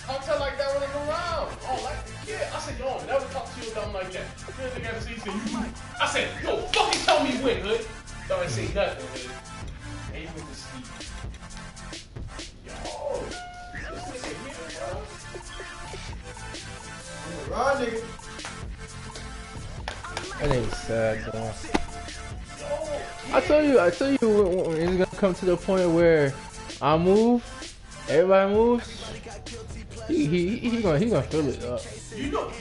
Talk to her like that when I'm around. Oh, like, yeah. I said, yo, never talk to your dumb like that. Then the guy said, I said, yo, fucking tell me when, hood. Don't I say nothing, hood. And he went to sleep. Yo, this nigga here, bro. Right, nigga. That nigga's sad, bro. I tell you, when it's gonna come to the point where I move, everybody moves. He gonna fill it up. You know,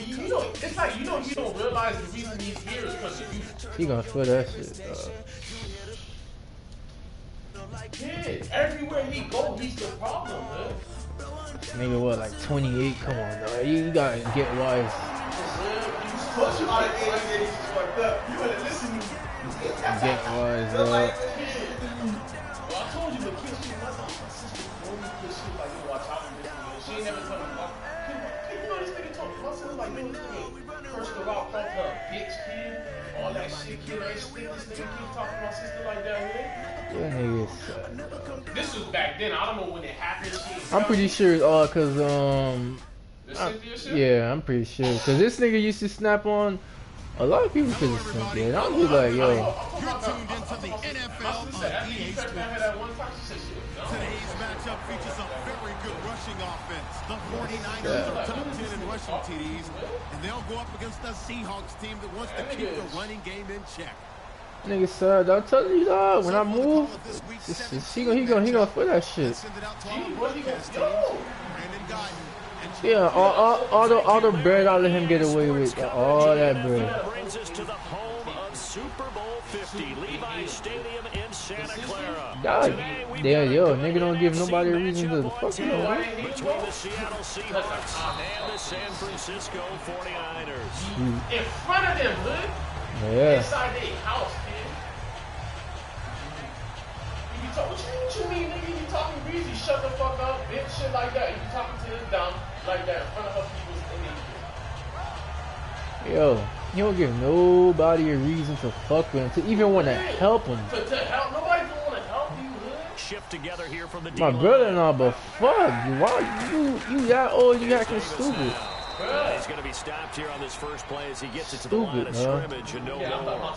it's like you don't realize the reason he's here is because of you. He gonna fill that shit up. Yeah, everywhere he go, he's the problem, man. Nigga, what, like 28? Come on, dog. You gotta get wise. You better listen to me. Get wise, dog. Well, I told you, but kids, my sister told me this shit like, yo, watch out for this nigga. She ain't never told me about. You know this nigga told me. My sister like, yo, this nigga first of all called her a bitch, kid. All that shit, kid. I ain't think this nigga keep talking to my sister like that, man. That nigga is This was back then. I don't know when it happened. I'm pretty sure it's all cause shit? yeah, I'm pretty sure cause this nigga used to snap on a lot of people cause of Cynthia. And I'll be like, yo. You're tuned into the NFL on EA Sports. Today's matchup features a very good rushing offense. The 49ers are top 10 in rushing TDs, and they'll go up against the Seahawks team that wants to keep the running game in check. Nigga, sir, I'm telling you, dog. When I move, he gonna feel that shit. Yeah, all the bread I let him get away with, all that bread. Brings us to the home of Super Bowl 50, Levi's Stadium in Santa Clara. God, yeah, yo, nigga don't give nobody a reason to fuck you. Between the Seattle Seahawks and the San Francisco 49ers. In front of them, hood. Yeah. Inside their house, man. What you mean, nigga? You talking greasy? Shut the fuck up, bitch. Shit like that. You talking to them dumb like that in front of other people's image. Yo, he don't give nobody a reason to fuck with him, to even want to help him. To help? Nobody don't want to help you, hood. Shift together here from the My brother and all, but fuck you. Why you that old? You acting stupid. He's going to be stopped here on this first play as he gets it to the line of scrimmage and no more.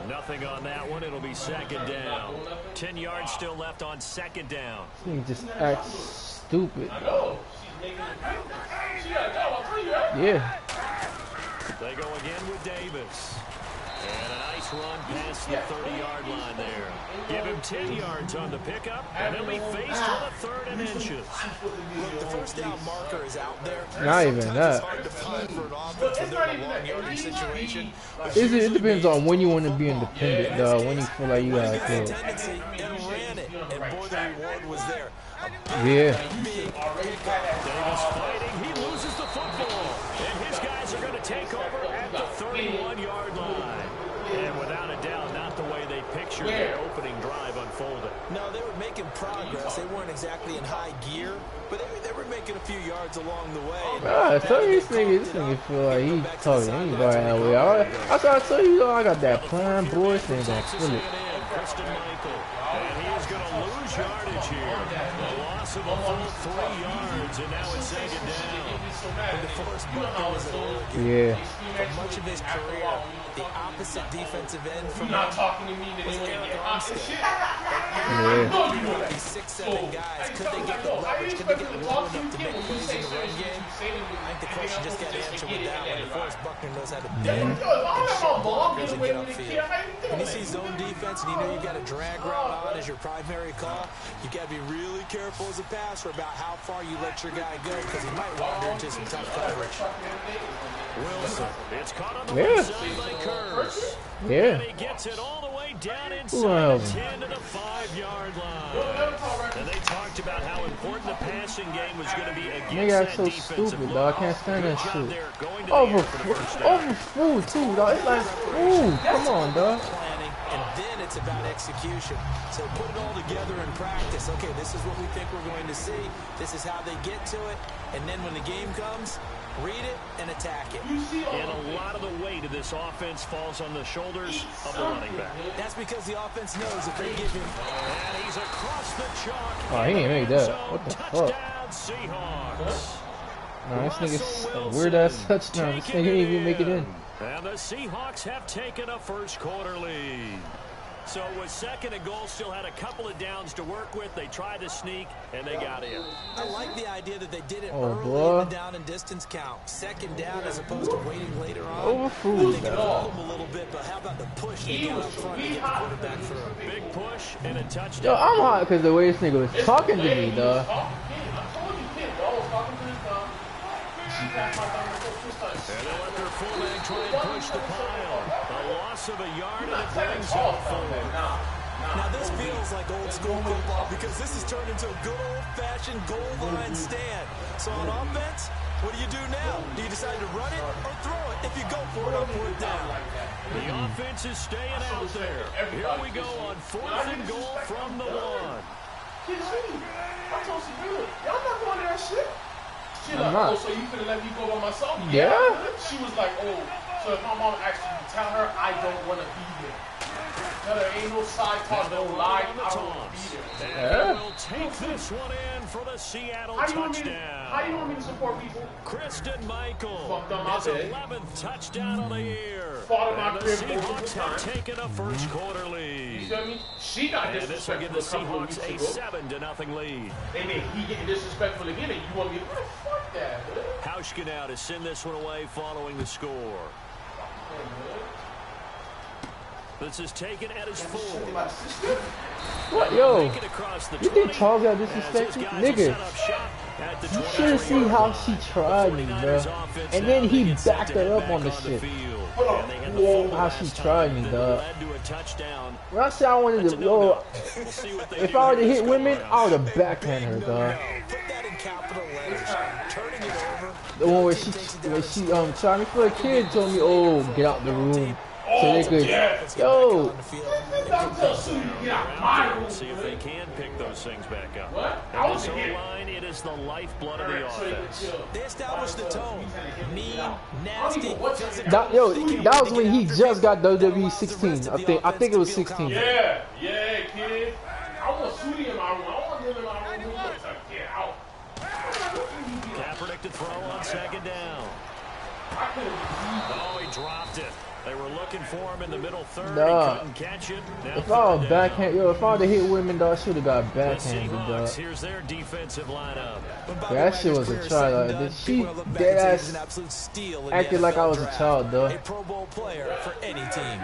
Nothing on that one. It'll be second down. 10 yards still left on second down. He just acts stupid. Yeah. They go again with Davis. And a nice run past the 30-yard line there. Give him 10 yards on the pickup, and he'll be faced with a third and inches. Look, the first down marker is out there. Not even that. It's hard to find for an offense when they're in a long yardage situation. It depends on when you want to be independent, though. When you feel like you gotta kill. And ran it, and boy, the reward was there. Yeah. Davis fighting. He loses the football, and his guys are going to take over at the 31-yard line. And without a doubt, not the way they pictured their opening drive unfolded. No, they were making progress. They weren't exactly in high gear, but they were making a few yards along the way. I tell you, this nigga feel like he talking to anybody that way. I tell you, I got that plan, boy. This nigga gonna feel it. Kristen Michael, and he is going to lose yardage here. A loss of a full 3 yards, and now it's second down. Yeah. For much of his career, the opposite defensive end from not talking to me was Eric Armstead. These 6'7" guys, could they get the leverage? Could they get the load enough to make plays in the run game? I think the question just got answered with that one. DeForest Buckner knows how to do it. Doesn't get upfield. When you see zone defense and you know you've got a drag route on as your primary call, you've got to be really careful as a passer about how far you let your guy go because he might wander into some tough coverage. Wilson, it's caught on the right side by Kurz. Yeah. And he gets it all the way down inside the 10 to the 5-yard line. And they talked about how important the passing game was going to be against that so defensive stupid, dog. I can't stand that shit. Over food, too, dog. It's like food. Come on, dog. Planning, and then it's about execution. So put it all together in practice. Okay, this is what we think we're going to see. This is how they get to it. And then when the game comes, read it and attack it. And a lot of the weight of this offense falls on the shoulders of the running back. That's because the offense knows if they give him... And he's across the chalk. Oh, he ain't made that. What the fuck? Touchdown, Seahawks. Nah, this nigga's weird ass touchdown. This nigga didn't even make it in. And the Seahawks have taken a first quarter lead. So with second and goal, still had a couple of downs to work with. They tried to sneak, and they got in. I like the idea that they did it Oh, early boy. in the down and distance count. Second down as opposed to waiting later on. Overfood, They can dog. hold them a little bit, but how about the push they got up front to get the quarterback through? Big push and a touchdown. Yo, I'm hot because the way this nigga was talking to me, dog. And they let their fullback try and push the pile. A loss of a yard, and it brings up forward. Now this feels like old school football because this has turned into a good old-fashioned goal line stand. So on offense, what do you do now? Do you decide to run it or throw it? If you go for it on fourth down. The offense is staying out there. Here we go on fourth and goal from the one. I told you, y'all not going there, shit. She I'm like, not. oh, so you finna let me go by myself? Yeah. She was like, oh, so if my mom asks you, tell her I don't want to be there. Tell her ain't no side talk, no lie, I don't want to be there. And we'll take this one in for the Seattle How touchdown. you want me to support people? Kristen Michael, Fucked up my his bed. 11th touchdown of the year. Fought in my And the crib Seahawks over have time. taken a first quarter You lead. feel me? She got And this will give the disrespectful a couple of Seahawks a weeks ago. 7-0 lead. And then he getting disrespectful again, and you want me to fuck that, man. Hauschka now to send this one away following the score. This is taken at his 4. What, yo? Make it across the You think 20, Charles got as his disrespected? guys will Nigga, set up shop at the you should have seen how she tried me, bro. And then he backed her up on the shit. How she tried me, dog. When I said I wanted to, yo, if I were to hit women, I would have backhanded her, dog. Put that in capital letters. Turning it over. The one where she tried me for a kid, told me, oh, get out the room. So they could, yo. See if they can pick those things back up. What? And this O-line, it is the lifeblood of the offense. They established the tone. Mean, nasty. That was when he just got WWE 16. I think it was 16. Yeah, kid. I want Sudi in my room. I want him in my room. Get out. Kaepernick to throw on second down. Oh, he dropped it. They were looking for him in the middle third. Nah. He couldn't catch it. Now If I was third backhand, down. yo, if I would have hit women, dog, I should have got The backhanded, Seahawks, dog. here's their defensive lineup. That shit was a child. Like, she dead ass acted like I was a child, though. A Pro Bowl player for any team.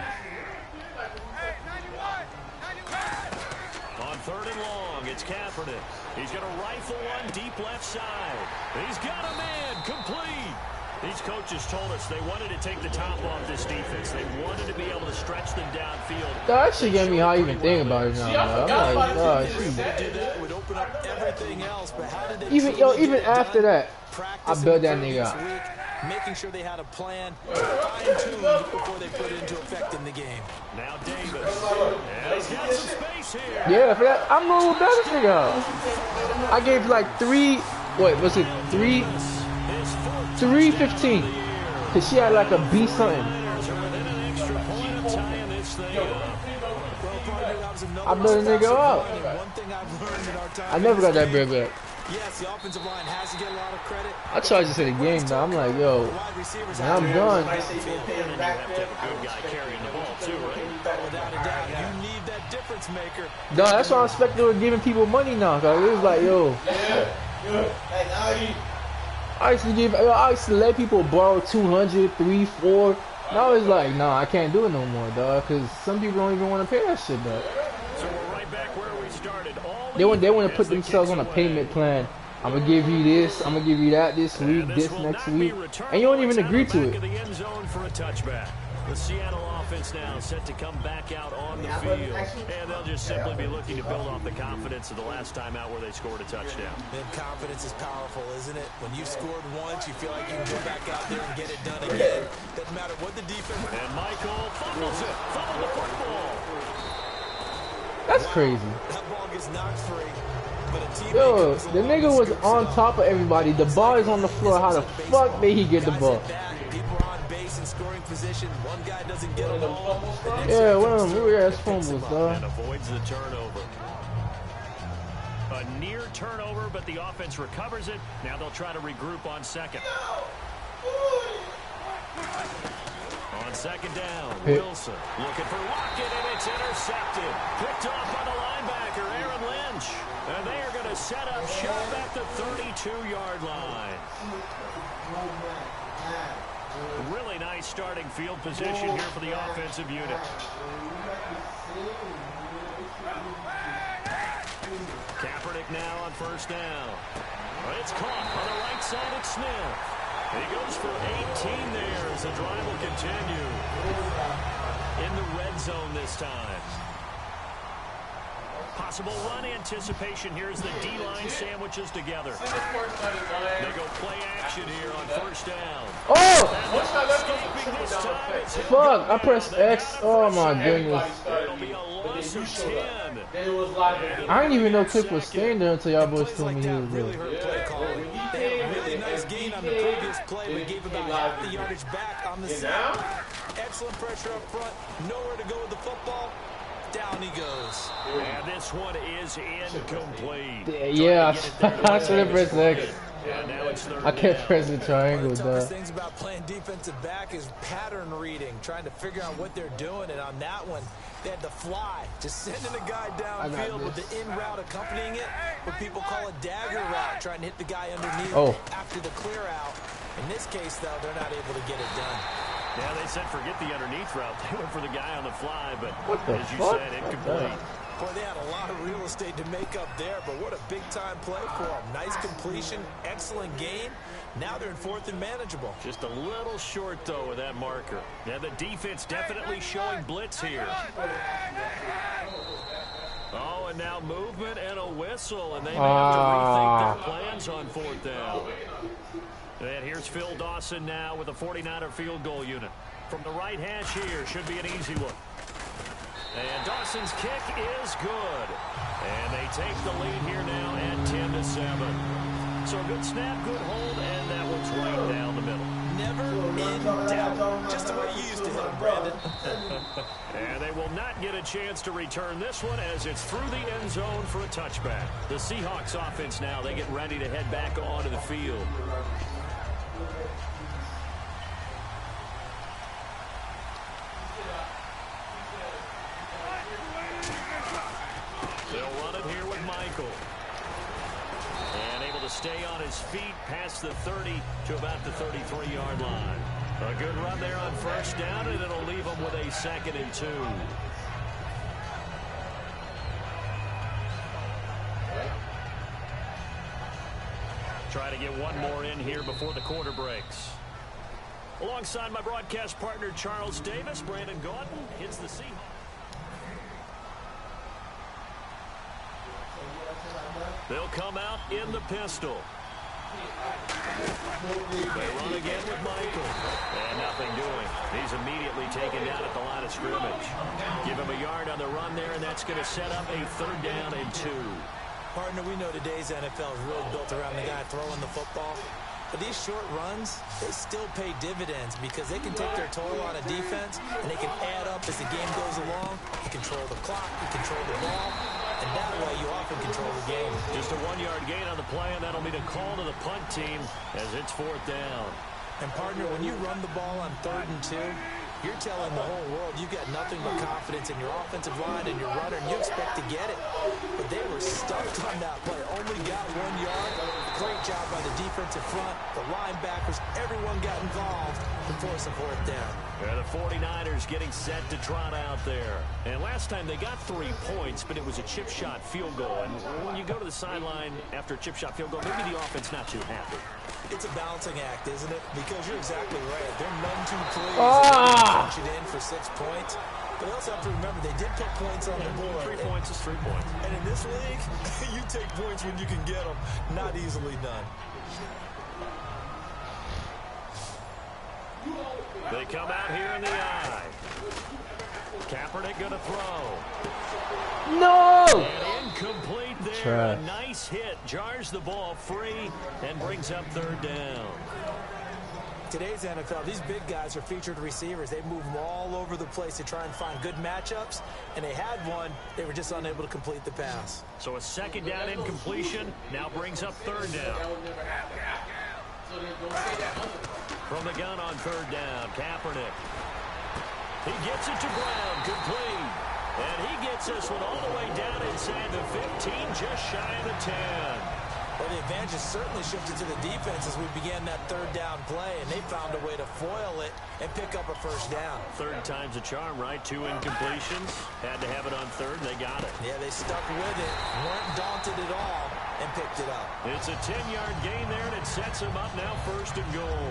On third and long, it's Kaepernick. He's going to rifle one deep left side. He's got a man complete. These coaches told us they wanted to take the top off this defense. They wanted to be able to stretch them downfield. That shit get me how you even think about it now, dog. I'm like, dog, Would open up everything else, but how did they even after that, I built that nigga out. Making sure they had a plan, fine-tuned before they put it into effect in the game. Now Davis. And he's got some space here. Yeah, for that, I'm gonna better this nigga out. I gave like 315. Cause she had like a B something. I built a nigga up. I never got that bread back. Yes, the offensive line has to get a lot of credit. I charged this in the game though. I'm like, yo, when I'm done. You have to have a good guy carrying the ball too, right? Without a doubt, you need that difference maker. Dog, that's why I expect they were giving people money now. Cause it was like, yo. I used to let people borrow 200, 300, 400. Now it's like, nah, I can't do it no more, dog. Cause some people don't even want to pay that shit, dog. So we're right back where we started. They want to put themselves on a payment plan. I'm gonna give you this. I'm gonna give you that this week, this next week, and you don't even agree to it. The end zone for a touchback. The Seattle offense now set to come back out on the field, and they'll just simply be looking to build off the confidence of the last time out where they scored a touchdown. And confidence is powerful, isn't it? When you've scored once, you feel like you can go back out there and get it done again. Doesn't matter what the defense. And Michael fumbles it. Fumbled the football. That's crazy. That ball gets knocked free. But a teammate Yo, comes the along nigga and was scoops on it up. top of everybody. The ball is on the floor. How the fuck did he get the Guys ball? hit back, people are on base in scoring position. One guy doesn't get a ball. The next Yeah, guy one of comes them through weird ass and picks him fumbles, up. dog. And avoids the turnover. A near turnover, but the offense recovers it. Now they'll try to regroup on second. On second down, Wilson looking for Lockett, and it's intercepted. Picked off by the linebacker, Aaron Lynch. And they are going to set up shop at the 32-yard line. Really nice starting field position here for the offensive unit. Kaepernick now on first down. It's caught on the right side at Smith. He goes for 18 there as the drive will continue. In the red zone this time. Possible run anticipation here as the D-line sandwiches together. They go play action here on first down. Oh! Escaping this time. It's hit Fuck, I good. pressed X. Oh my goodness. It'll be a loss of 10. I didn't even know Cliff was staying there until y'all boys Plays told like me he that was really there. hurt play calling. They had a really nice gain on the previous play, but gave about half the yardage back on the second. Excellent pressure up front. Nowhere to go with the football. Down he goes. And this one is incomplete. Yeah, I should have pressed X. And now it's third I kept down. pressing triangle, One of the toughest dog. things about playing defensive back is pattern reading, trying to figure out what they're doing. And on that one, they had to fly, just sending a guy downfield with the in route accompanying it, what people call a dagger route, trying to hit the guy underneath after the clear out. In this case, though, they're not able to get it done. Yeah, they said forget the underneath route. They went for the guy on the fly, but the as you fuck? said, incomplete. Boy, they had a lot of real estate to make up there, but what a big-time play for them. Nice completion, excellent gain. Now they're in fourth and manageable. Just a little short, though, with that marker. Yeah, the defense definitely showing blitz here. Oh, and now movement and a whistle, and they may have to rethink their plans on fourth down. And here's Phil Dawson now with a 49er field goal unit. From the right hash here, should be an easy one. And Dawson's kick is good. And they take the lead here now at 10-7. So a good snap, good hold, and that one's right down the middle. Never in doubt. Just the way you used to hit him, Brandon. And they will not get a chance to return this one as it's through the end zone for a touchback. The Seahawks offense now, they get ready to head back onto the field. They'll run it here with Michael. And able to stay on his feet past the 30 to about the 33-yard line. A good run there on first down, and it'll leave them with a 2nd and 2. Try to get one more in here before the quarter breaks. Alongside my broadcast partner, Charles Davis, Brandon Gordon hits the Seahawks. They'll come out in the pistol. They run again with Michael. And nothing doing. He's immediately taken down at the line of scrimmage. Give him a yard on the run there, and that's going to set up a 3rd down and 2. Partner, we know today's NFL is really built around the guy throwing the football. But these short runs, they still pay dividends because they can take their toll on a defense, and they can add up as the game goes along. You control the clock, you control the ball, and that way you often control the game. Just a 1-yard gain on the play, and that'll be the call to the punt team as it's 4th down. And, partner, when you run the ball on 3rd and 2, you're telling the whole world you've got nothing but confidence in your offensive line and your runner, and you expect to get it. But they were stuffed on that play. Only got 1 yard. Great job by the defensive front. The linebackers, everyone got involved to force a 4th down. Yeah, the 49ers getting set to trot out there. And last time they got 3 points, but it was a chip shot field goal. And when you go to the sideline after a chip shot field goal, maybe the offense not too happy. It's a balancing act, isn't it? Because you're exactly right. They're none too pleased to punch it in for 6 points. But you also have to remember they did put points on the board. 3 points is 3 points. And in this league, you take points when you can get them. Not easily done. They come out here in the eye. Kaepernick going to throw. No! And incomplete there. Trash. A nice hit. Jars the ball free and brings up third down. Today's NFL, these big guys are featured receivers. They move them all over the place to try and find good matchups, and they had one. They were just unable to complete the pass. So a second down incompletion now brings up third down. From the gun on third down, Kaepernick. He gets it to Brown, complete. And he gets this one all the way down inside the 15, just shy of the 10. Well, the advantage has certainly shifted to the defense as we began that third down play, and they found a way to foil it and pick up a first down. Third time's a charm, right? 2 incompletions. Had to have it on third, and they got it. Yeah, they stuck with it, weren't daunted at all, and picked it up. It's a 10-yard gain there, and it sets them up now first and goal.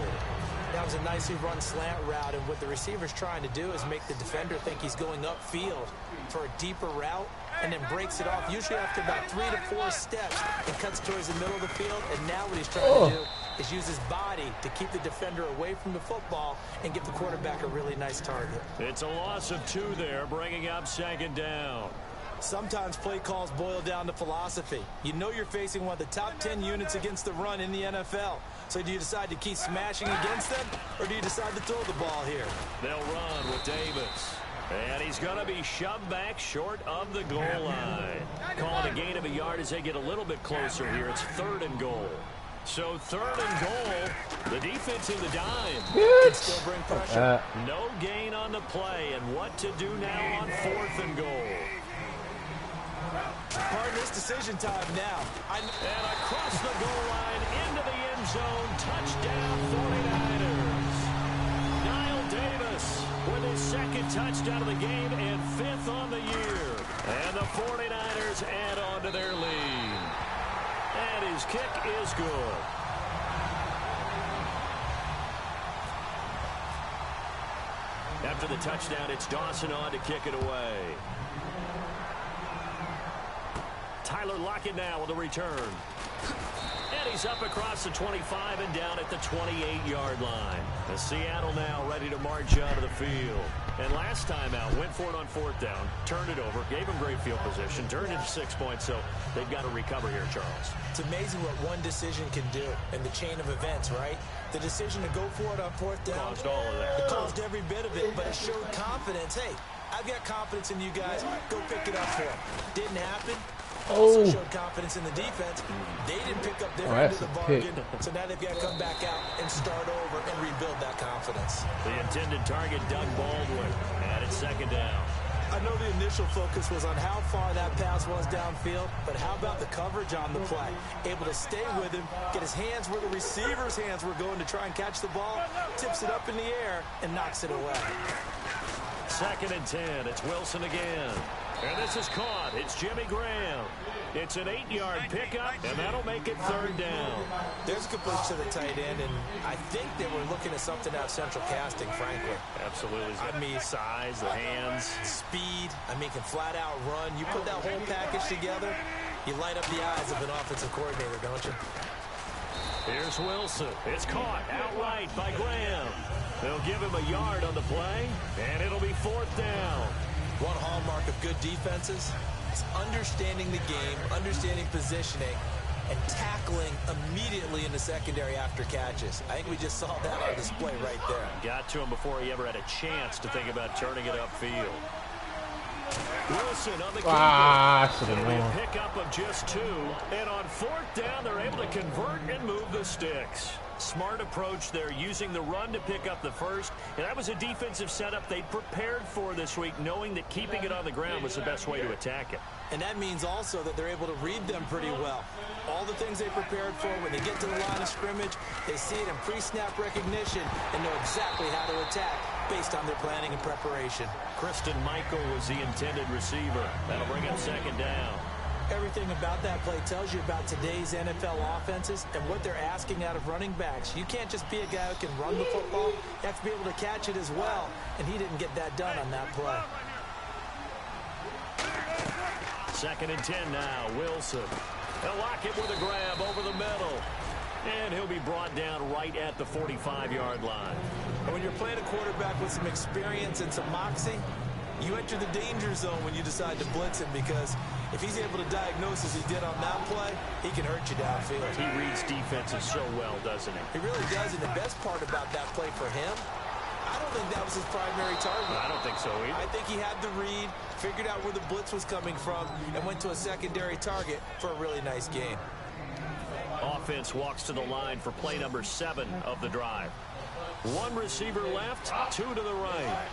That was a nicely run slant route, and what the receiver's trying to do is make the defender think he's going upfield for a deeper route, and then breaks it off, usually after about 3 to 4 steps, and cuts towards the middle of the field. And now what he's trying to do is use his body to keep the defender away from the football and give the quarterback a really nice target. It's a loss of 2 there, bringing up second down. Sometimes play calls boil down to philosophy. You know you're facing one of the top 10 units against the run in the NFL. So do you decide to keep smashing against them, or do you decide to throw the ball here? They'll run with Davis. And he's going to be shoved back short of the goal line. Calling a gain of a yard as they get a little bit closer here. It's third and goal. So third and goal. The defense in the dime. Can still bring pressure. No gain on the play. And what to do now on fourth and goal? Pardon this, decision time now. And across the goal line into the end zone. Touchdown 49ers. Niall Davis with his second touchdown of the game and 5th on the year. And the 49ers add on to their lead. And his kick is good. After the touchdown, it's Dawson on to kick it away. Tyler Lockett now with the return. And he's up across the 25 and down at the 28-yard line. The Seattle now ready to march out of the field. And last time out, went for it on fourth down, turned it over, gave him great field position, turned it to 6 points, so they've got to recover here, Charles. It's amazing what one decision can do in the chain of events, right? The decision to go for it on fourth down. Caused all of that. It caused every bit of it, but it showed confidence. Hey, I've got confidence in you guys. Go pick it up for them. Didn't happen. Also showed confidence in the defense. They didn't pick up their end of the bargain, so now they've got to come back out and start over and rebuild that confidence. The intended target, Doug Baldwin, and it's second down. I know the initial focus was on how far that pass was downfield, but how about the coverage on the play? Able to stay with him, get his hands where the receiver's hands were going to try and catch the ball, tips it up in the air, and knocks it away. Second and 10. It's Wilson again. And this is caught. It's Jimmy Graham. It's an 8-yard pickup, and that'll make it third down. There's a completion to the tight end, and I think they were looking at something out of central casting, frankly. Absolutely. I mean, size, the hands. Speed. I mean, can flat out run. You put that whole package together, you light up the eyes of an offensive coordinator, don't you? Here's Wilson. It's caught outright by Graham. They'll give him a yard on the play, and it'll be fourth down. One hallmark of good defenses is understanding the game, understanding positioning, and tackling immediately in the secondary after catches. I think we just saw that on display right there. Got to him before he ever had a chance to think about turning it upfield. Wilson on the keeper. Pickup of just 2. And on fourth down, they're able to convert and move the sticks. Smart approach there, using the run to pick up the first. And that was a defensive setup they prepared for this week, knowing that keeping it on the ground was the best way to attack it. And that means also that they're able to read them pretty well. All the things they prepared for, when they get to the line of scrimmage, they see it in pre-snap recognition and know exactly how to attack based on their planning and preparation. Christian Michael was the intended receiver. That'll bring up second down. Everything about that play tells you about today's NFL offenses and what they're asking out of running backs. You can't just be a guy who can run the football. You have to be able to catch it as well, and he didn't get that done on that play. Second and 10 now, Wilson. They'll lock it with a grab over the middle. And he'll be brought down right at the 45-yard line. And when you're playing a quarterback with some experience and some moxie, You enter the danger zone when you decide to blitz him, because if he's able to diagnose as he did on that play, he can hurt you downfield. He reads defenses so well, doesn't he? He really does, and the best part about that play for him, I don't think that was his primary target. I don't think so either. I think he had the read, figured out where the blitz was coming from, and went to a secondary target for a really nice game. Offense walks to the line for play number 7 of the drive. One receiver left, 2 to the right.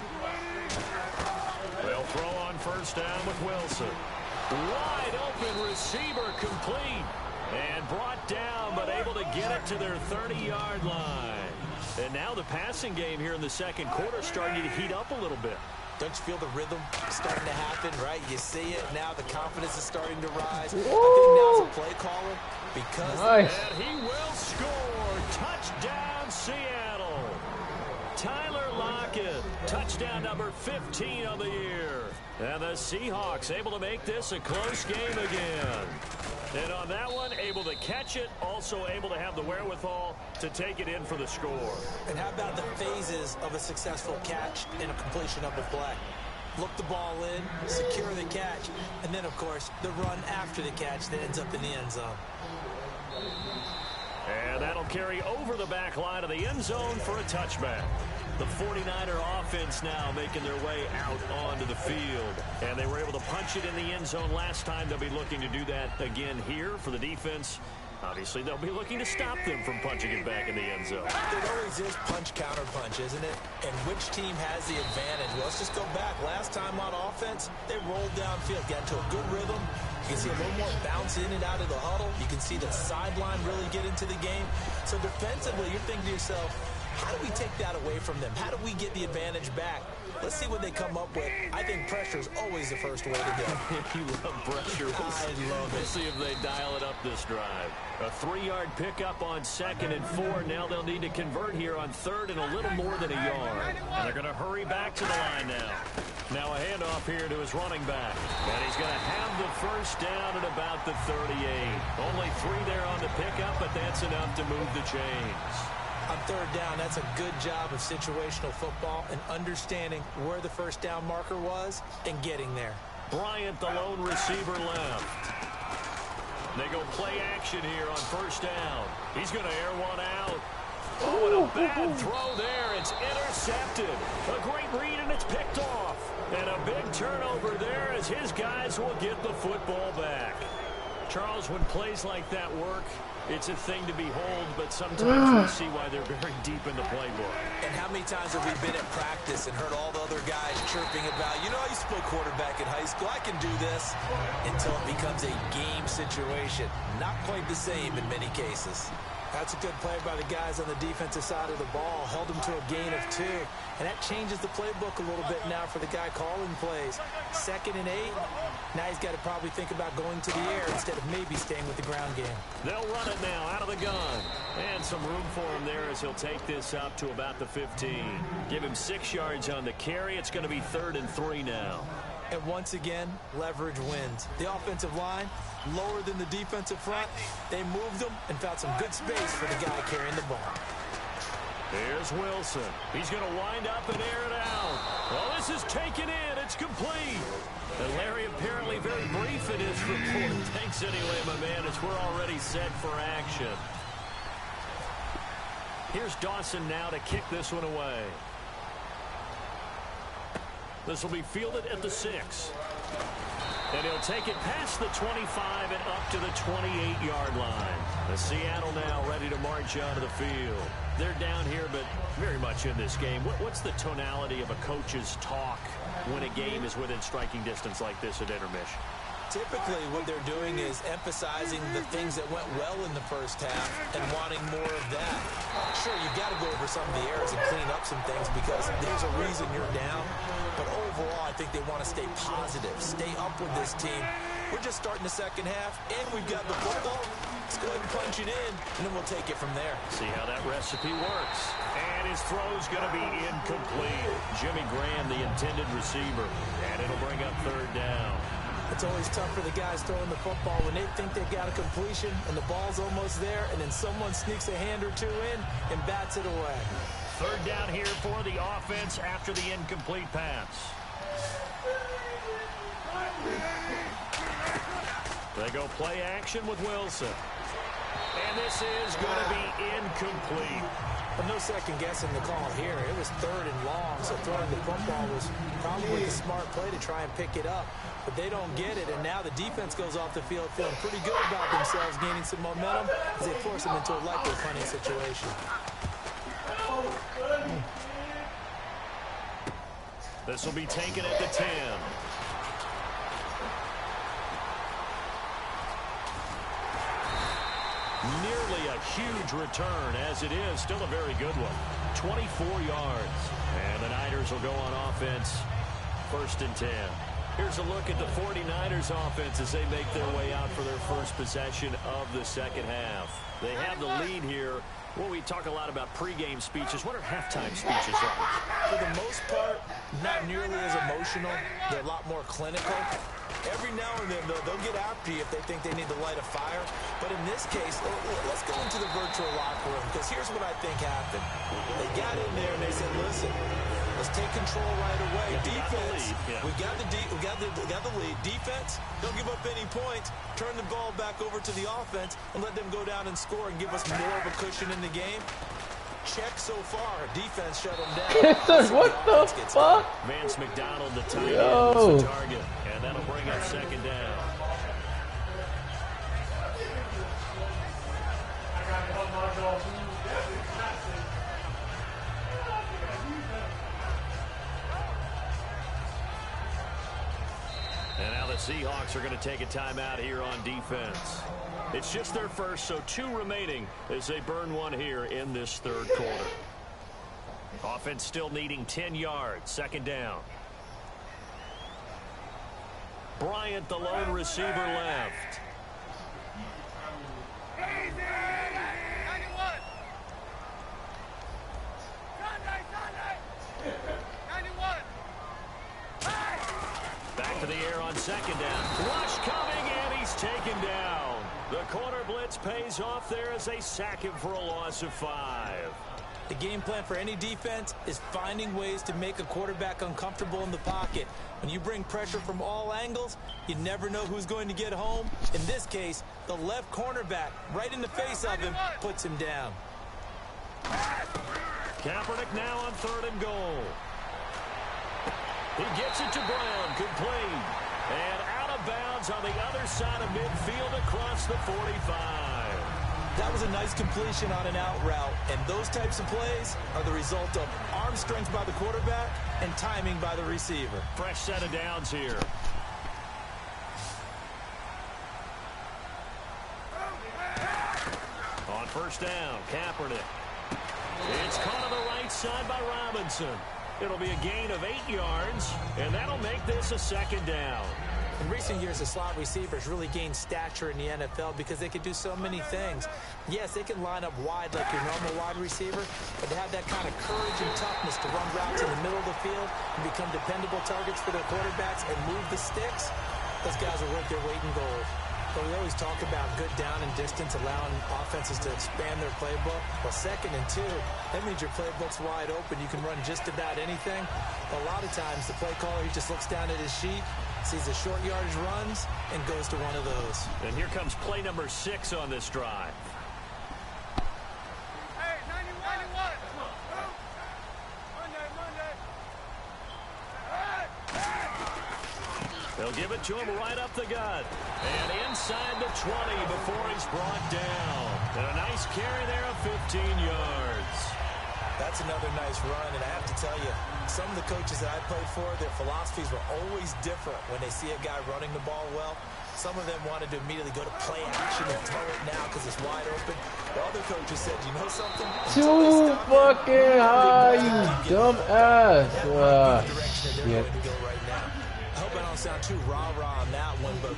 They'll throw on first down with Wilson. Wide open receiver complete. And brought down, but able to get it to their 30-yard line. And now the passing game here in the second quarter starting to heat up a little bit. Don't you feel the rhythm starting to happen, right? You see it, now the confidence is starting to rise. Ooh. I think now's a play caller because... Nice. And he will score. Touchdown, Seattle. Tyler Lockett, touchdown number 15 of the year. And the Seahawks able to make this a close game again. And on that one, able to catch it, also able to have the wherewithal to take it in for the score. And how about the phases of a successful catch and a completion of a play? Look the ball in, secure the catch, and then, of course, the run after the catch that ends up in the end zone. And that'll carry over the back line of the end zone for a touchback. The 49er offense now making their way out onto the field. And they were able to punch it in the end zone last time. They'll be looking to do that again here for the defense. Obviously, they'll be looking to stop them from punching it back in the end zone. It always is punch-counter-punch, isn't it? And which team has the advantage? Well, let's just go back. Last time on offense, they rolled downfield, got into a good rhythm. You can see a little more bounce in and out of the huddle. You can see the sideline really get into the game. So defensively, you're thinking to yourself, how do we take that away from them? How do we get the advantage back? Let's see what they come up with. I think pressure is always the first way to go. You love pressure. I love it. We'll see if they dial it up this drive. A 3-yard pickup on 2nd and 4. Now they'll need to convert here on 3rd and a little more than a yard. And they're going to hurry back to the line now. Now a handoff here to his running back. And he's going to have the first down at about the 38. Only 3 there on the pickup, but that's enough to move the chains. On 3rd down, that's a good job of situational football and understanding where the first down marker was and getting there. Bryant, the lone receiver, left. They go play action here on first down. He's going to air one out. Oh, and a bad throw there. It's intercepted. A great read, and it's picked off. And a big turnover there as his guys will get the football back. Charles, when plays like that work, it's a thing to behold, but sometimes we see why they're very deep in the playbook. And how many times have we been at practice and heard all the other guys chirping about, you know, I used to play quarterback in high school, I can do this, until it becomes a game situation. Not quite the same in many cases. That's a good play by the guys on the defensive side of the ball. Held them to a gain of 2. And that changes the playbook a little bit now for the guy calling plays. 2nd and 8. Now he's got to probably think about going to the air instead of maybe staying with the ground game. They'll run it now out of the gun. And some room for him there as he'll take this up to about the 15. Give him 6 yards on the carry. It's going to be 3rd and 3 now. And once again, leverage wins. The offensive line, lower than the defensive front. They moved them and found some good space for the guy carrying the ball. Here's Wilson. He's going to wind up and air it out. Well, this is taken in. It's complete. And Larry apparently very brief in his report. Thanks anyway, my man, as we're already set for action. Here's Dawson now to kick this one away. This will be fielded at the 6. And he'll take it past the 25 and up to the 28-yard line. The Seattle now ready to march onto the field. They're down here, but very much in this game. What's the tonality of a coach's talk when a game is within striking distance like this at intermission? Typically, what they're doing is emphasizing the things that went well in the first half and wanting more of that. Sure, you've got to go over some of the errors and clean up some things because there's a reason you're down. But overall, I think they want to stay positive, stay up with this team. We're just starting the second half, and we've got the football. Let's go ahead and punch it in, and then we'll take it from there. See how that recipe works. And his throw's going to be incomplete. Jimmy Graham, the intended receiver. And it'll bring up 3rd down. It's always tough for the guys throwing the football when they think they've got a completion and the ball's almost there, and then someone sneaks a hand or 2 in and bats it away. 3rd down here for the offense after the incomplete pass. They go play action with Wilson. And this is going to be incomplete. But no second guessing the call here. It was 3rd and long, so throwing the football was probably the smart play to try and pick it up. But they don't get it, and now the defense goes off the field feeling pretty good about themselves, gaining some momentum as they force them into a likely punting situation. This will be taken at the 10. Nearly a huge return, as it is still a very good one. 24 yards. And the Niners will go on offense. 1st and 10. Here's a look at the 49ers offense as they make their way out for their first possession of the second half. They have the lead here. Well, we talk a lot about pregame speeches. What are halftime speeches like? For the most part, not nearly as emotional. They're a lot more clinical. Every now and then, though, they'll get after you if they think they need to light a fire. But in this case, let's go into the virtual locker room, because here's what I think happened. They got in there and they said, listen, let's take control right away. Defense, we got the lead. Defense, don't give up any points. Turn the ball back over to the offense and let them go down and score and give us more of a cushion in the game. Check so far. Defense shut them down. What the fuck? Vance McDonald, the tight end, was the target, and that'll bring up 2nd down. And now the Seahawks are going to take a timeout here on defense. It's just their first, so 2 remaining as they burn one here in this 3rd quarter. Offense still needing 10 yards. 2nd down. Bryant, the lone receiver, left. Back to the air on 2nd down. Rush coming, and he's taken down. The corner blitz pays off there as they sack him for a loss of 5. The game plan for any defense is finding ways to make a quarterback uncomfortable in the pocket. When you bring pressure from all angles, you never know who's going to get home. In this case, the left cornerback, right in the face of him, puts him down. Kaepernick now on 3rd and goal. He gets it to Brown, complete. And out of bounds on the other side of midfield across the 45. That was a nice completion on an out route, and those types of plays are the result of arm strength by the quarterback and timing by the receiver. Fresh set of downs here. On 1st down, Kaepernick. It's caught on the right side by Robinson. It'll be a gain of 8 yards, and that'll make this a 2nd down. In recent years, the slot receivers really gained stature in the NFL because they can do so many things. Yes, they can line up wide like your normal wide receiver, but to have that kind of courage and toughness to run routes in the middle of the field and become dependable targets for their quarterbacks and move the sticks, those guys are worth their weight in gold. But we always talk about good down and distance, allowing offenses to expand their playbook. Well, 2nd and 2, that means your playbook's wide open. You can run just about anything. But a lot of times, the play caller, he just looks down at his sheet, sees the short yardage runs, and goes to one of those. And here comes play number 6 on this drive. Hey, 91. Monday. They'll give it to him right up the gut. And inside the 20 before he's brought down. And a nice carry there of 15 yards. That's another nice run, and I have to tell you, some of the coaches that I played for, their philosophies were always different when they see a guy running the ball well. Some of them wanted to immediately go to play action and throw it now because it's wide open. The other coaches said, you know something? Too fucking high, you dumb ass. Shit. I hope I don't sound too rah-rah on that one, but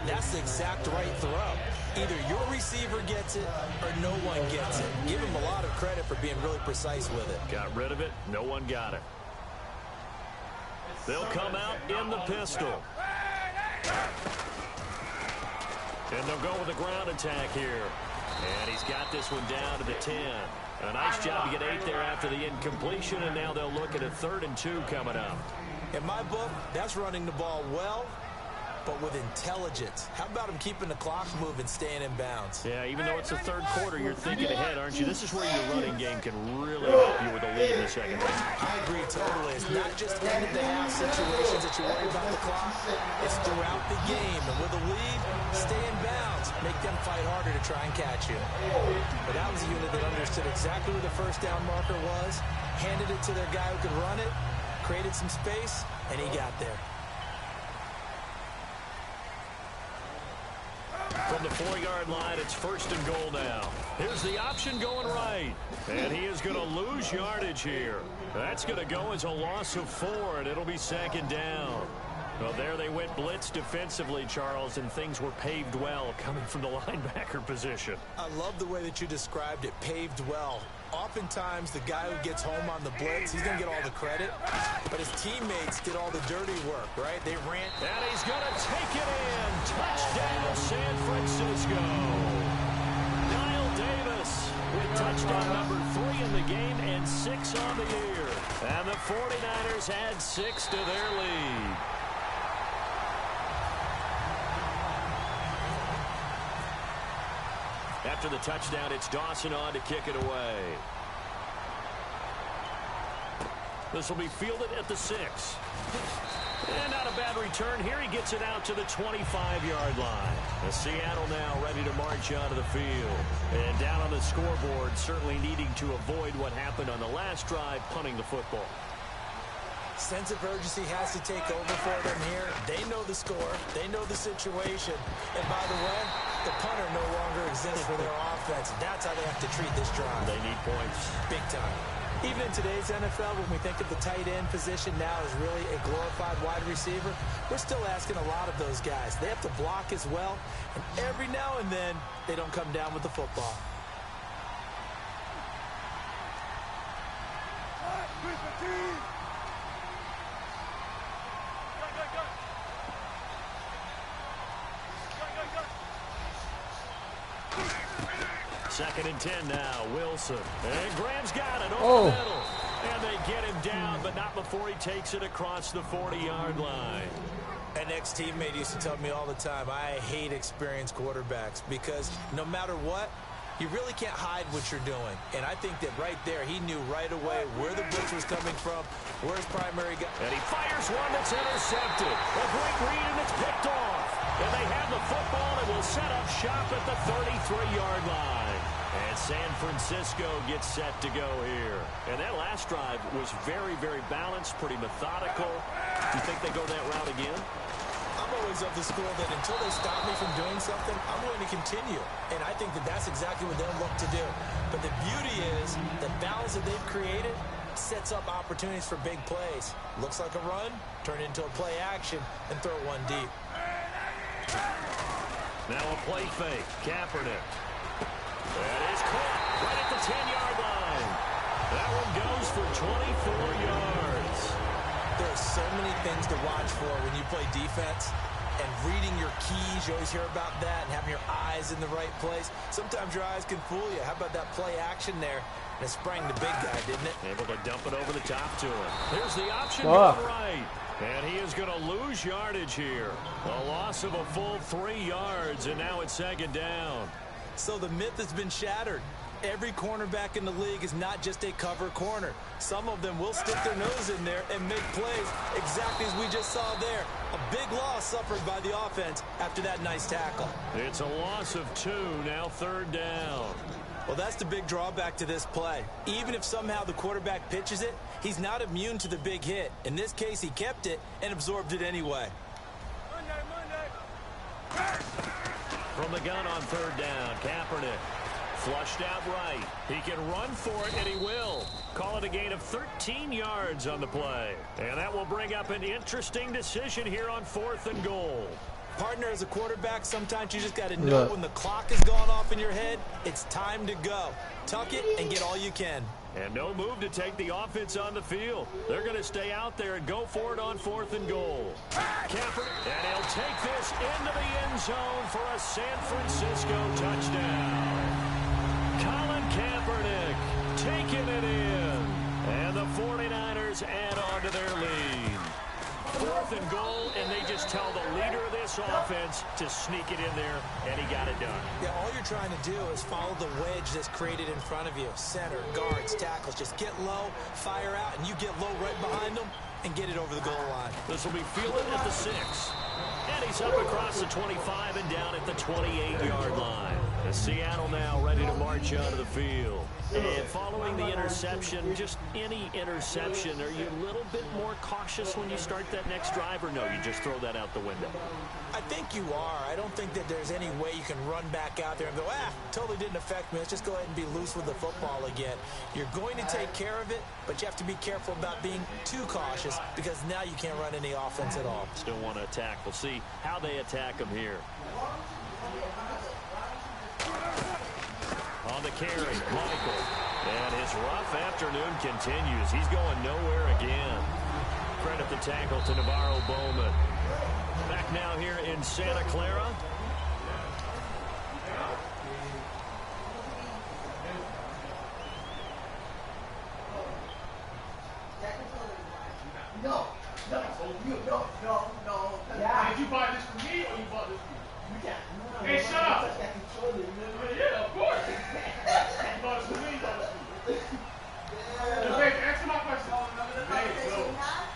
that's the exact right throw. Either your receiver gets it or no one gets it. Give him a lot of credit for being really precise with it. Got rid of it. No one got it. They'll come out in the pistol. And they'll go with a ground attack here. And he's got this one down to the 10. A nice job to get 8 there after the incompletion, and now they'll look at a 3rd and 2 coming up. In my book, that's running the ball well. but with intelligence. How about him keeping the clock moving, staying in bounds? Yeah, even though it's the third quarter, you're thinking ahead, aren't you? This is where your running game can really help you with a lead in the second half. I agree totally. It's not just end-of-the-half situations that you worry about the clock. It's throughout the game. And with a lead, stay in bounds. Make them fight harder to try and catch you. But that was a unit that understood exactly where the first down marker was, handed it to their guy who could run it, created some space, and he got there. From the 4-yard line, it's 1st and goal now. Here's the option going right. And he is going to lose yardage here. That's going to go as a loss of 4, and it'll be 2nd down. Well, there they went blitz defensively, Charles, and things were paved well coming from the linebacker position. I love the way that you described it, paved well. Oftentimes, the guy who gets home on the blitz, he's going to get all the credit, but his teammates did all the dirty work, right? They ran. And he's going to take it in. Touchdown, San Francisco. Niall Davis with touchdown number 3 in the game and 6 on the year. And the 49ers add 6 to their lead. After the touchdown, it's Dawson on to kick it away. This will be fielded at the 6. And not a bad return here. He gets it out to the 25-yard line. The Seattle now ready to march onto the field. And down on the scoreboard, certainly needing to avoid what happened on the last drive, punting the football. Sense of urgency has to take over for them here. They know the score. They know the situation. And by the way, the punter no longer exists for their offense. That's how they have to treat this drive. They need points. Big time. Even in today's NFL, when we think of the tight end position now as really a glorified wide receiver, we're still asking a lot of those guys. They have to block as well, and every now and then, they don't come down with the football. Second and 10 now. Wilson. And Graham's got it over the middle. And they get him down, but not before he takes it across the 40-yard line. An ex-teammate used to tell me all the time, I hate experienced quarterbacks because no matter what, you really can't hide what you're doing. And I think that right there, he knew right away where the blitz was coming from, where his primary guy. And he fires one that's intercepted. A great read, and it's picked off. And they have the football and will set up shop at the 33-yard line. And San Francisco gets set to go here. And that last drive was very, very balanced, pretty methodical. Do you think they go that route again? I'm always of the school that until they stop me from doing something, I'm going to continue. And I think that that's exactly what they'll look to do. But the beauty is the balance that they've created sets up opportunities for big plays. Looks like a run, turn it into a play action, and throw one deep. Now a play fake. Kaepernick. That is caught right at the 10-yard line. That one goes for 24 yards. There are so many things to watch for when you play defense. And reading your keys, you always hear about that, and having your eyes in the right place. Sometimes your eyes can fool you. How about that play action there? And it sprang the big guy, didn't it? Able to dump it over the top to him. Here's the option going right. And he is going to lose yardage here. A loss of a full 3 yards, and now it's 2nd down. So the myth has been shattered. Every cornerback in the league is not just a cover corner. Some of them will stick their nose in there and make plays exactly as we just saw there. A big loss suffered by the offense after that nice tackle. It's a loss of 2, now 3rd down. Well, that's the big drawback to this play. Even if somehow the quarterback pitches it, he's not immune to the big hit. In this case, he kept it and absorbed it anyway. From the gun on 3rd down, Kaepernick. Flushed out right. He can run for it, and he will. Call it a gain of 13 yards on the play. And that will bring up an interesting decision here on 4th and goal. Partner, as a quarterback, sometimes you just got to know when the clock has gone off in your head, it's time to go. Tuck it and get all you can. And no move to take the offense on the field. They're going to stay out there and go for it on 4th and goal. Kaepernick, and he'll take this into the end zone for a San Francisco touchdown. Colin Kaepernick taking it in. And the 49ers add on to their lead. 4th and goal, and they just tell the leader of this offense to sneak it in there, and he got it done. Yeah, all you're trying to do is follow the wedge that's created in front of you. Center, guards, tackles. Just get low, fire out, and you get low right behind them and get it over the goal line. This will be fielded at the 6. And he's up across the 25 and down at the 28-yard line. The Seattle now ready to march onto the field. And following the interception, just any interception, are you a little bit more cautious when you start that next drive, or no, you just throw that out the window? I think you are. I don't think that there's any way you can run back out there and go, totally didn't affect me. Let's just go ahead and be loose with the football again. You're going to take care of it, but you have to be careful about being too cautious because now you can't run any offense at all. Still want to attack. We'll see how they attack him here. On the carry, Michael. And his rough afternoon continues. He's going nowhere again. Credit the tackle to Navarro Bowman. Back now here in Santa Clara. No. Yeah. Did you buy this for me or you bought this for me? Hey, shut up! Yeah, of course. You bought this for me, you bought this for me. Babe, answer my question. Babe, no.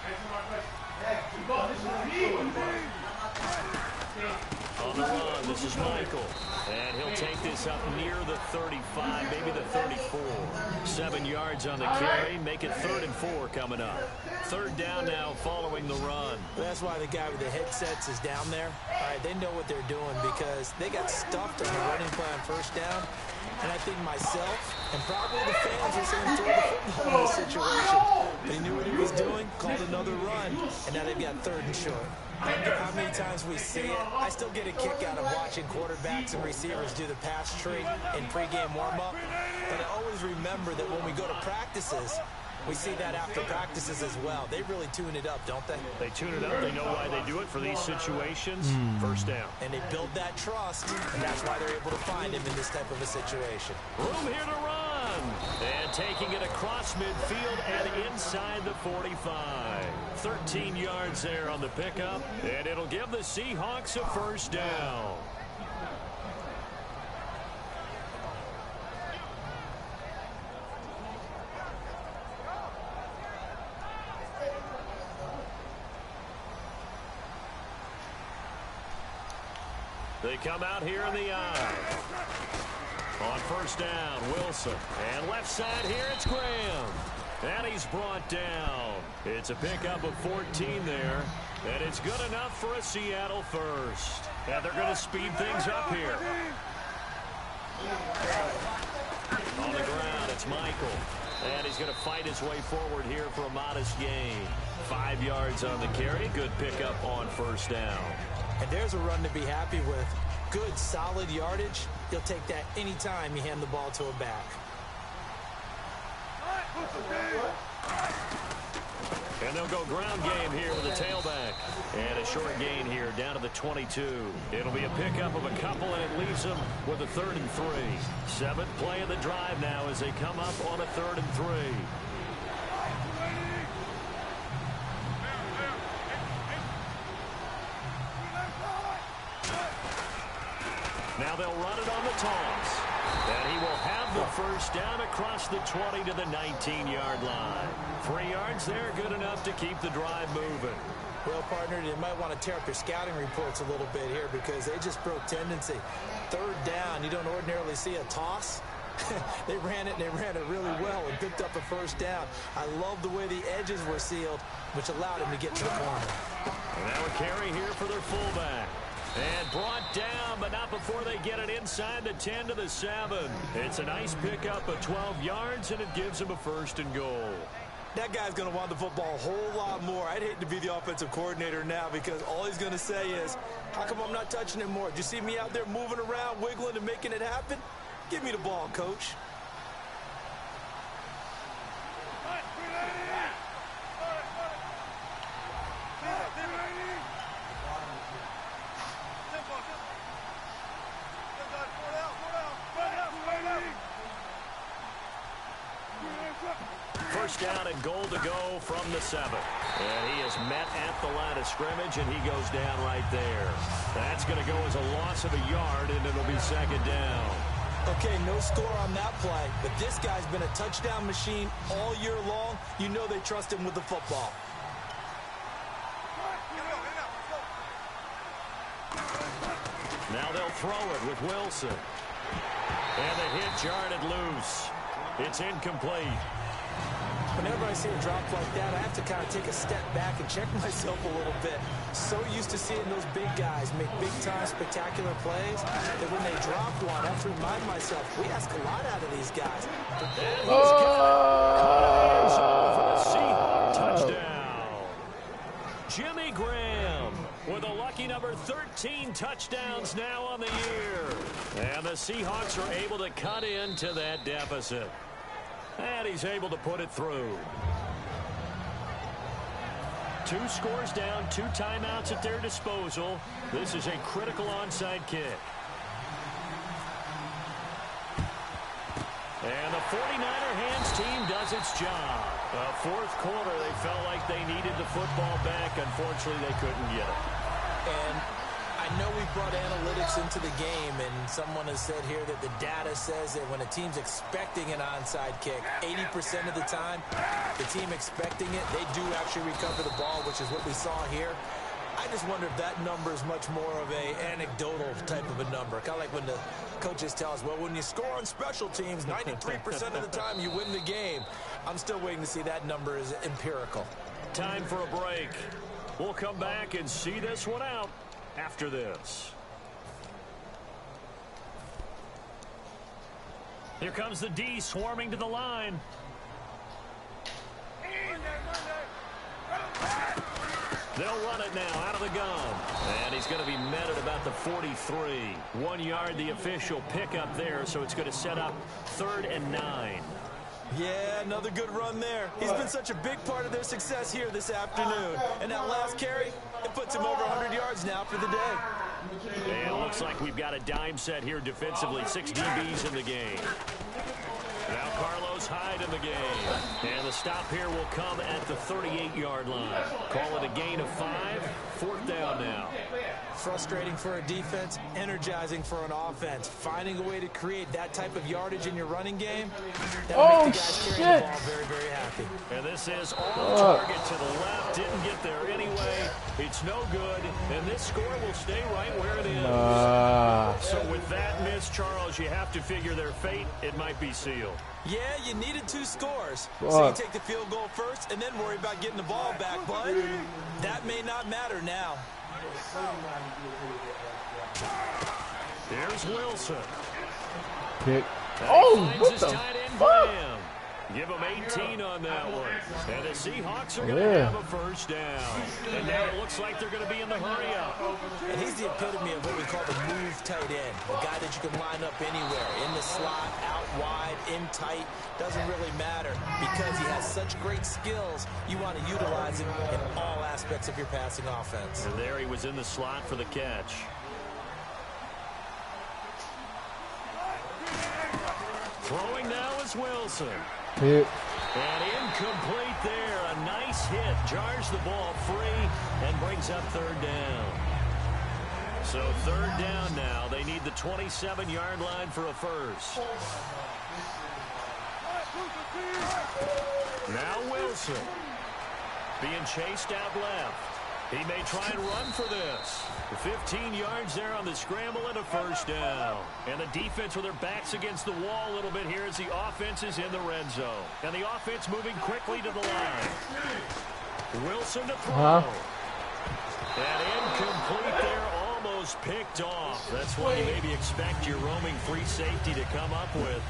Answer my question. You bought this for me or you bought this for me? On the run, this is Michael. And he'll take this up near the 35, maybe the 34. 7 yards on the carry, make it 3rd and 4 coming up. 3rd down now following the run. That's why the guy with the headsets is down there. All right, they know what they're doing because they got stuffed on the running play on 1st down. And I think myself and probably the fans are saying throw the football in this situation. They knew what he was doing, called another run, and now they've got 3rd and short. I don't care how many times we see it. I still get a kick out of watching quarterbacks and receivers do the pass tree in pregame warm-up. But I always remember that when we go to practices, we see that after practices as well. They really tune it up, don't they? They tune it up. They know why they do it for these situations. 1st down. And they build that trust, and that's why they're able to find him in this type of a situation. Room here to run. And taking it across midfield and inside the 45. 13 yards there on the pickup. And it'll give the Seahawks a 1st down. They come out here in the eye. On 1st down, Wilson. And left side here, it's Graham. And he's brought down. It's a pickup of 14 there. And it's good enough for a Seattle 1st. And they're going to speed things up here. On the ground, it's Michael. And he's going to fight his way forward here for a modest gain. 5 yards on the carry. Good pickup on 1st down. And there's a run to be happy with. Good, solid yardage. He'll take that any time you hand the ball to a back. And they'll go ground game here with a tailback. And a short gain here down to the 22. It'll be a pickup of a couple, and it leaves them with a 3rd and 3. 7th play of the drive now as they come up on a 3rd and 3. Now they'll run it on the toss. And he will have the 1st down across the 20 to the 19-yard line. 3 yards there, good enough to keep the drive moving. Well, partner, they might want to tear up their scouting reports a little bit here because they just broke tendency. 3rd down, you don't ordinarily see a toss. They ran it, and they ran it really well and picked up a 1st down. I love the way the edges were sealed, which allowed him to get to the corner. And now a carry here for their fullback. And brought down, but not before they get it inside the 10 to the 7. It's a nice pickup of 12 yards, and it gives him a 1st and goal. That guy's going to want the football a whole lot more. I'd hate to be the offensive coordinator now because all he's going to say is, how come I'm not touching it more? Do you see me out there moving around, wiggling, and making it happen? Give me the ball, coach. first down and goal to go from the 7. And he is met at the line of scrimmage, and he goes down right there. That's going to go as a loss of a yard, and it'll be second down. Okay, no score on that play, but this guy's been a touchdown machine all year long. You know they trust him with the football. Now they'll throw it with Wilson. And the hit jarred loose. It's incomplete. Whenever I see a drop like that, I have to kind of take a step back and check myself a little bit. So used to seeing those big guys make big-time spectacular plays that when they drop one, I have to remind myself, we ask a lot out of these guys. And he's got it for the Seahawks touchdown. Jimmy Graham with a lucky number 13 touchdowns now on the year. And the Seahawks are able to cut into that deficit. And he's able to put it through. 2 scores down, 2 timeouts at their disposal. This is a critical onside kick. And the 49er hands team does its job. Fourth quarter, they felt like they needed the football back. Unfortunately, they couldn't get it. And I know we brought analytics into the game, and someone has said here that the data says that when a team's expecting an onside kick, 80% of the time, the team expecting it, they do actually recover the ball, which is what we saw here. I just wonder if that number is much more of a anecdotal type of a number. Kind of like when the coaches tell us, well, when you score on special teams, 93% of the time you win the game. I'm still waiting to see that number is empirical. Time for a break. We'll come back and see this one out after this. Here comes the D swarming to the line. They'll run it now out of the gun. And he's going to be met at about the 43. 1 yard, the official pickup there, so it's going to set up 3rd and 9. Yeah, another good run there. He's been such a big part of their success here this afternoon. And that last carry, it puts him over 100 yards now for the day. And it looks like we've got a dime set here defensively. 6 DBs in the game. Now Carlos Hyde in the game. And the stop here will come at the 38-yard line. Call it a gain of 5. 4th down now. Frustrating for a defense, energizing for an offense. Finding a way to create that type of yardage in your running game, that'll make the guys carrying the ball very, very happy. And this is on target to the left. Didn't get there anyway. It's no good. And this score will stay right where it is. So with that miss, Charles, you have to figure their fate. It might be sealed. Yeah, you needed 2 scores. So you take the field goal first and then worry about getting the ball back. But that may not matter now. Here's Wilson. Pick. What the fuck? Give him 18 on that one. And the Seahawks are going to have a first down. And now it looks like they're going to be in the hurry-up. And he's the epitome of what we call the move tight end. The guy that you can line up anywhere. In the slot, out wide, in tight. Doesn't really matter. Because he has such great skills, you want to utilize him in all aspects of your passing offense. And there he was in the slot for the catch. Throwing now is Wilson. Hit. And incomplete there. A nice hit. Jars the ball free and brings up 3rd down. So 3rd down now. They need the 27-yard line for a first. Now Wilson. Being chased out left. He may try and run for this. 15 yards there on the scramble and a first down. And the defense with their backs against the wall a little bit here as the offense is in the red zone. And the offense moving quickly to the line. Wilson to throw. And incomplete there, almost picked off. That's what you maybe expect your roaming free safety to come up with.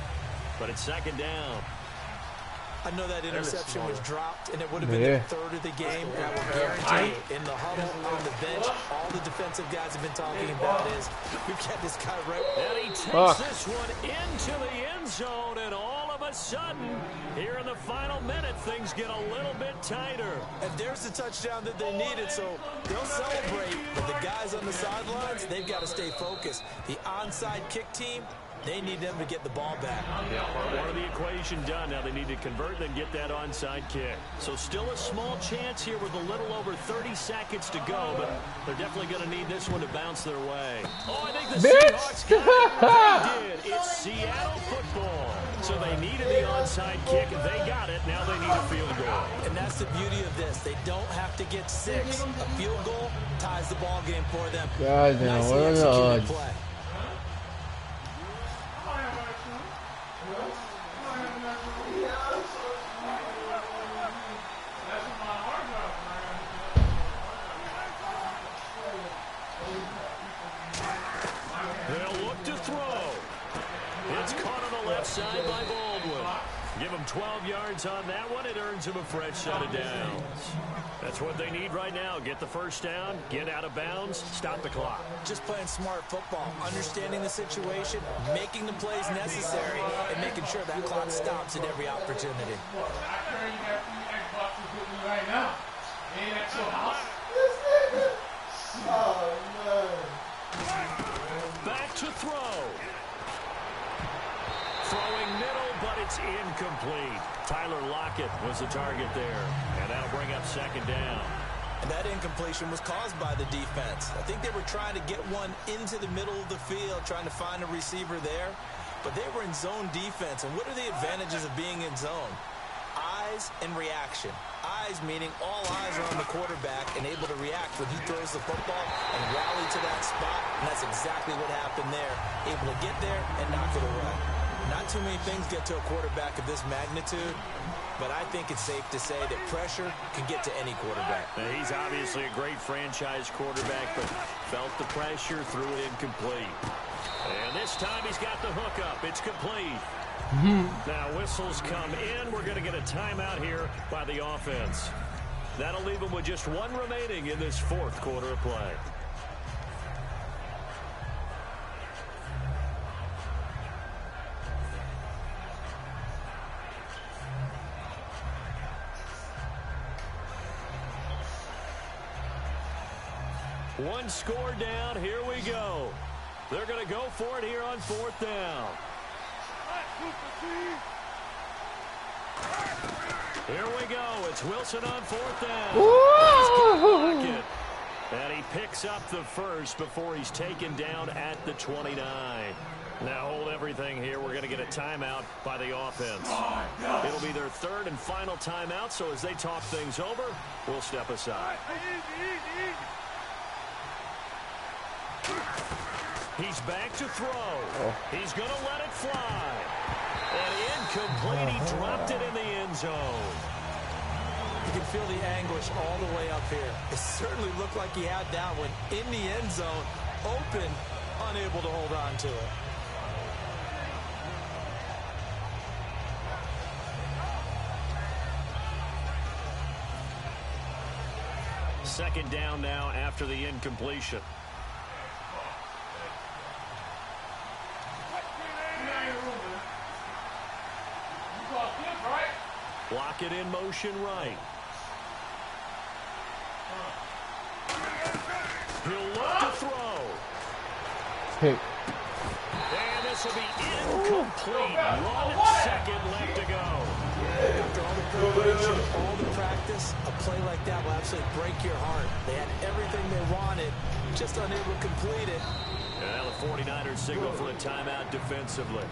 But it's 2nd down. I know that interception was dropped, and it would have been the 3rd of the game. And I will guarantee you, in the huddle, on the bench, all the defensive guys have been talking about is, we've got this guy right. And he takes this one into the end zone, and all of a sudden, here in the final minute, things get a little bit tighter. And there's the touchdown that they needed, so they'll celebrate. But the guys on the sidelines, they've got to stay focused. The onside kick team, they need them to get the ball back. Yeah, one of the equation done. Now they need to convert and get that onside kick. So still a small chance here with a little over 30 seconds to go, but they're definitely going to need this one to bounce their way. Oh, I think the Seahawks got it. They did. It's Seattle football. So they needed the onside kick. They got it. Now they need a field goal. And that's the beauty of this. They don't have to get 6. A field goal ties the ball game for them. God damn, Nicely what are the executed odds? play. They'll look to throw. It's caught on the left side by Baldwin. Give him 12 yards on that one. It earns him a fresh set of downs. That's what they need right now. Get the first down, get out of bounds, stop the clock. Just playing smart football, understanding the situation, making the plays necessary, and making sure that clock stops at every opportunity. Right now. Ain't that your house? Back to throw. Throwing middle, but it's incomplete. Tyler Lockett was the target there, and that'll bring up second down. And that incompletion was caused by the defense. I think they were trying to get one into the middle of the field, trying to find a receiver there, but they were in zone defense. And what are the advantages of being in zone? Eyes and reaction. Eyes meaning all eyes are on the quarterback and able to react when he throws the football and rally to that spot, and that's exactly what happened there. Able to get there and knock it away. Not too many things get to a quarterback of this magnitude, but I think it's safe to say that pressure can get to any quarterback. Now, he's obviously a great franchise quarterback, but felt the pressure, threw it incomplete. And this time he's got the hook up. It's complete. Now whistles come in. We're going to get a timeout here by the offense. That'll leave them with just one remaining in this fourth quarter of play. One score down. Here we go. They're going to go for it here on fourth down. Here we go. It's Wilson on fourth down. And he picks up the first before he's taken down at the 29. Now hold everything here. We're going to get a timeout by the offense. It'll be their third and final timeout, so as they talk things over, we'll step aside. He's back to throw. He's going to let it fly. And incomplete. He dropped it in the end zone. You can feel the anguish all the way up here. It certainly looked like he had that one in the end zone, open, unable to hold on to it. Second down now after the incompletion. Lock it in motion right. He'll look to throw. Pick. And this will be incomplete. 1 second left to go. After all the preparation, all the practice, a play like that will absolutely break your heart. They had everything they wanted, just unable to complete it. And now the 49ers signal for a timeout defensively.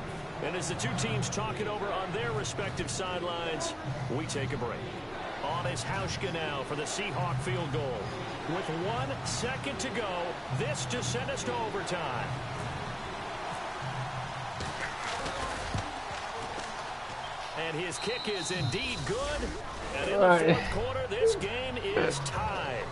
And as the two teams talk it over on their respective sidelines, we take a break. On is Hauschka now for the Seahawk field goal. With 1 second to go, this to send us to overtime. And his kick is indeed good. And in the fourth quarter, this game is tied.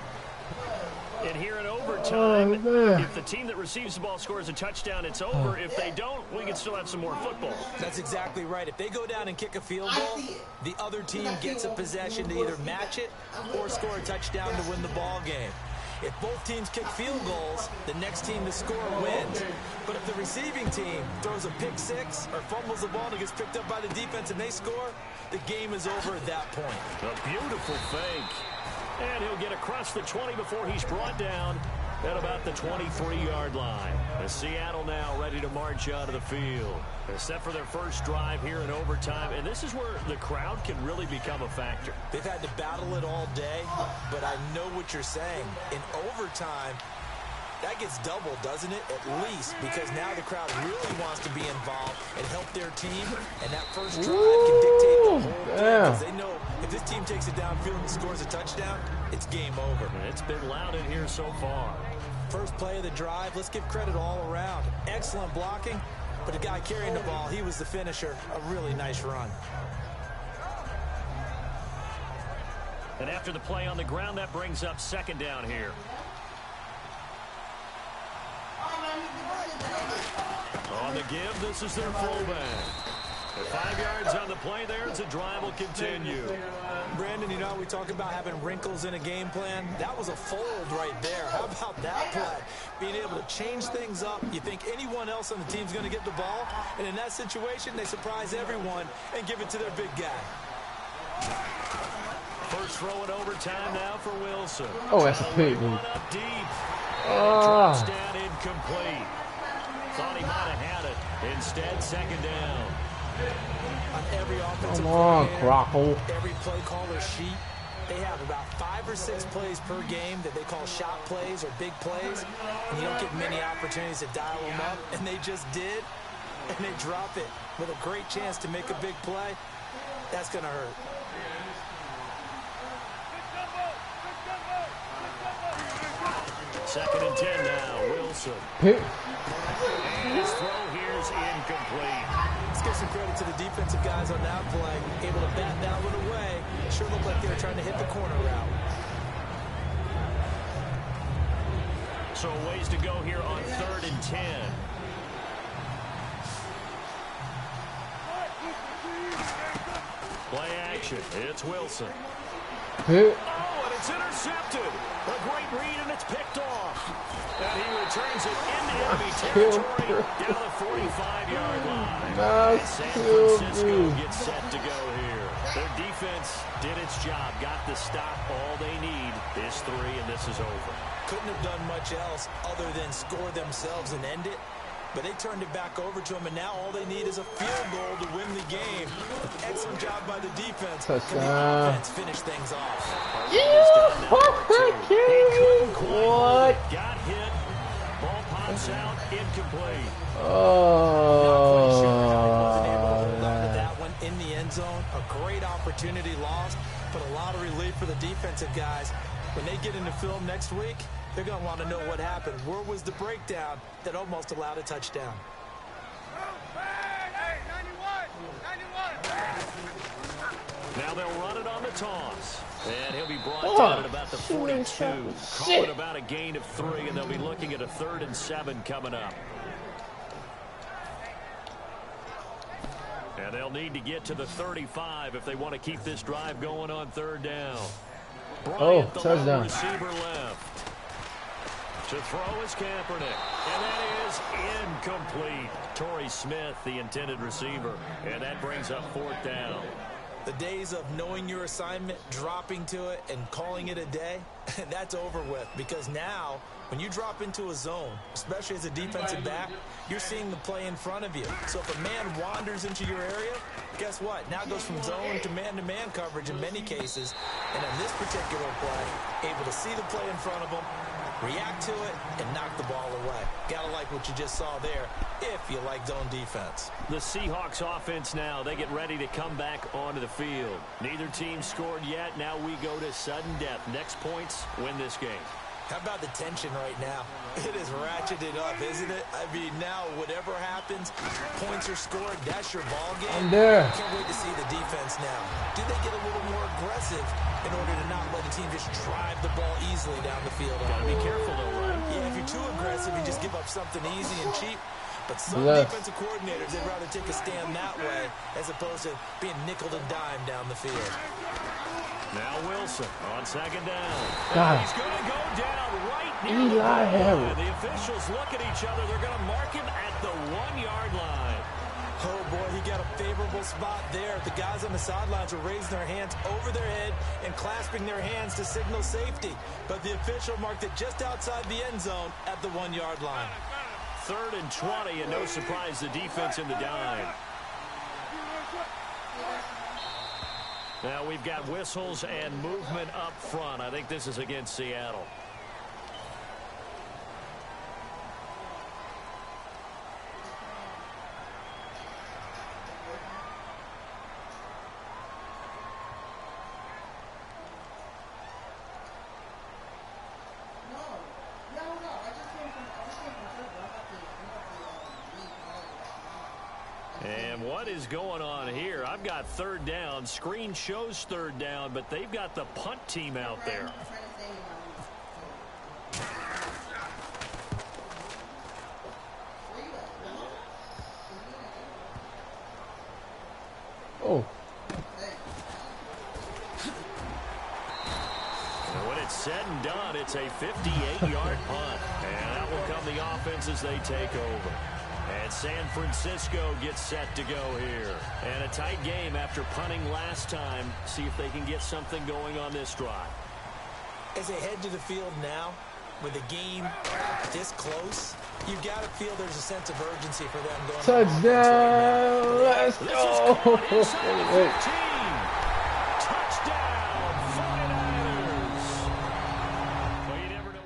And here in overtime, if the team that receives the ball scores a touchdown, it's over. If they don't, we can still have some more football. That's exactly right. If they go down and kick a field goal, the other team gets a possession to either match it or score a touchdown to win the ball game. If both teams kick field goals, the next team to score wins. But if the receiving team throws a pick six or fumbles the ball and it gets picked up by the defense and they score, the game is over at that point. A beautiful fake. And he'll get across the 20 before he's brought down at about the 23-yard line. As Seattle now ready to march out of the field. They're set for their first drive here in overtime, and this is where the crowd can really become a factor. They've had to battle it all day, but I know what you're saying. In overtime, that gets doubled, doesn't it? At least, because now the crowd really wants to be involved and help their team, and that first drive can dictate the whole thing, because they know if this team takes it downfield and scores a touchdown, it's game over. And it's been loud in here so far. First play of the drive, let's give credit all around. Excellent blocking, but the guy carrying the ball, he was the finisher. A really nice run. And after the play on the ground, that brings up second down here. On the give, this is their fullback. 5 yards on the play there as the drive will continue. Brandon, you know, we talk about having wrinkles in a game plan. That was a fold right there. How about that play? Being able to change things up. You think anyone else on the team's going to get the ball, and in that situation, they surprise everyone and give it to their big guy. First throw in overtime now for Wilson. Oh, that's a big move. Up deep. Drops down incomplete. Thought he might have had it. Instead, second down. On every offensive every play caller sheet, they have about 5 or 6 plays per game that they call shot plays or big plays, and you don't get many opportunities to dial them up, and they just did, and they drop it with a great chance to make a big play. That's going to hurt. Second and 10 now, Wilson. His throw here's incomplete. Let's give some credit to the defensive guys on that play. Able to bat that one away. Sure looked like they were trying to hit the corner route. So a ways to go here on 3rd and 10. Play action. It's Wilson. Oh, and it's intercepted. A great read, and it's picked off. And he returns it into enemy territory down the 45-yard line. San Francisco gets set to go here. Their defense did its job, got the stop. All they need is 3, and this is over. Couldn't have done much else other than score themselves and end it. But they turned it back over to him, and now all they need is a field goal to win the game. Excellent job by the defense. Can the offense finish things off? What? Got hit. Ball pops out. Incomplete. That one in the end zone. A great opportunity lost, but a lot of relief for the defensive guys. When they get into film next week, they're going to want to know what happened. Where was the breakdown that almost allowed a touchdown? Now they'll run it on the toss. And he'll be brought down at about the 42. Calling about a gain of 3, and they'll be looking at a 3rd and 7 coming up. And they'll need to get to the 35 if they want to keep this drive going on 3rd down. Bryant, the touchdown. Receiver left. To throw is Kaepernick. And that is incomplete. Torrey Smith, the intended receiver. And that brings up 4th down. The days of knowing your assignment, dropping to it, and calling it a day, that's over with. Because now, when you drop into a zone, especially as a defensive back, you're seeing the play in front of you. So if a man wanders into your area, guess what? Now it goes from zone to man-to-man coverage in many cases. And in this particular play, able to see the play in front of him, react to it, and knock the ball away. Gotta like what you just saw there, if you like zone defense. The Seahawks offense now, they get ready to come back onto the field. Neither team scored yet. Now we go to sudden death. Next points win this game. How about the tension right now? It is ratcheted up, isn't it? I mean, now whatever happens, points are scored, that's your ball game. I'm there. Can't wait to see the defense now. Do they get a little more aggressive in order to not let the team just drive the ball easily down the field? Gotta be careful though, right? Yeah, if you're too aggressive, you just give up something easy and cheap. But some defensive coordinators, they'd rather take a stand that way as opposed to being nickel and dime down the field. Now Wilson on 2nd down. God. He's going to go down right near Eli the Harris. The officials look at each other. They're going to mark him at the 1-yard line. Oh, boy, he got a favorable spot there. The guys on the sidelines were raising their hands over their head and clasping their hands to signal safety. But the official marked it just outside the end zone at the 1-yard line. 3rd and 20, and no surprise, the defense in the dime. Now we've got whistles and movement up front. I think this is against Seattle. And what is going on here? I've got 3rd down. Screen shows 3rd down, but they've got the punt team out there. Oh. And when it's said and done, it's a 58-yard punt. And that will come the offense as they take over. And San Francisco gets set to go here. And a tight game after punting last time. See if they can get something going on this drive. As they head to the field now, with the game this close, you've got to feel there's a sense of urgency for them going. Touchdown! Let's go! Touchdown, 49ers! Well, you never know.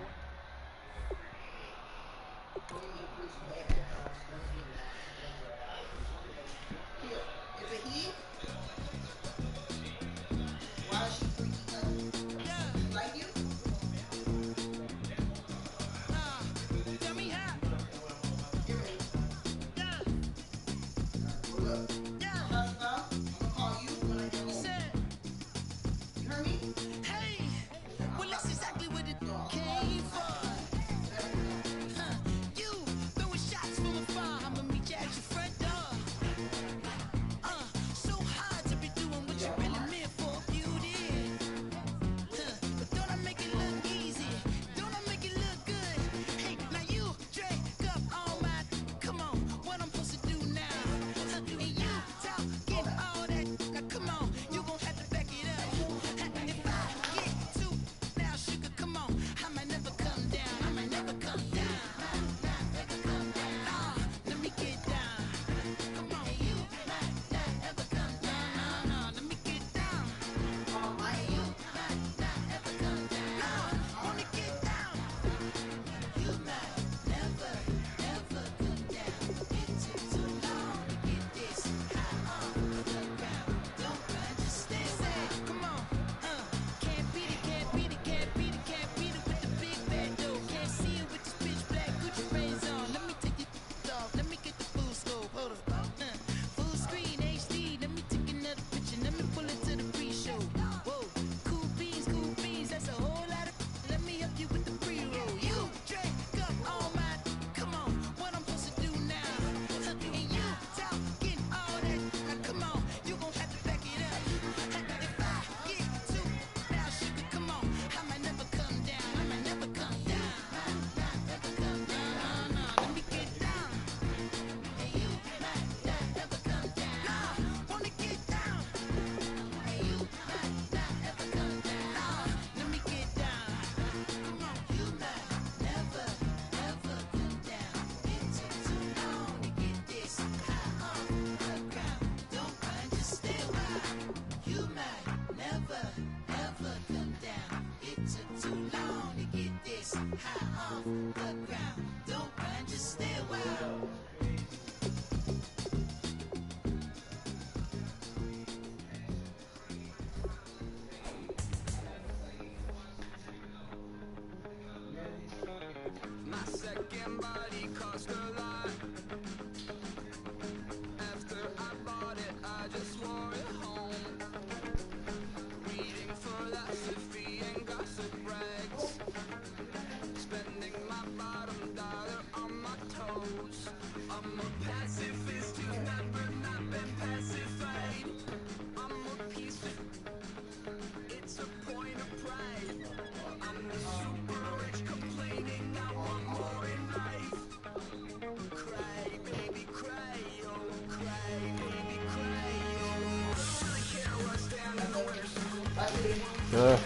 Uh,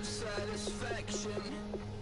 Satisfaction.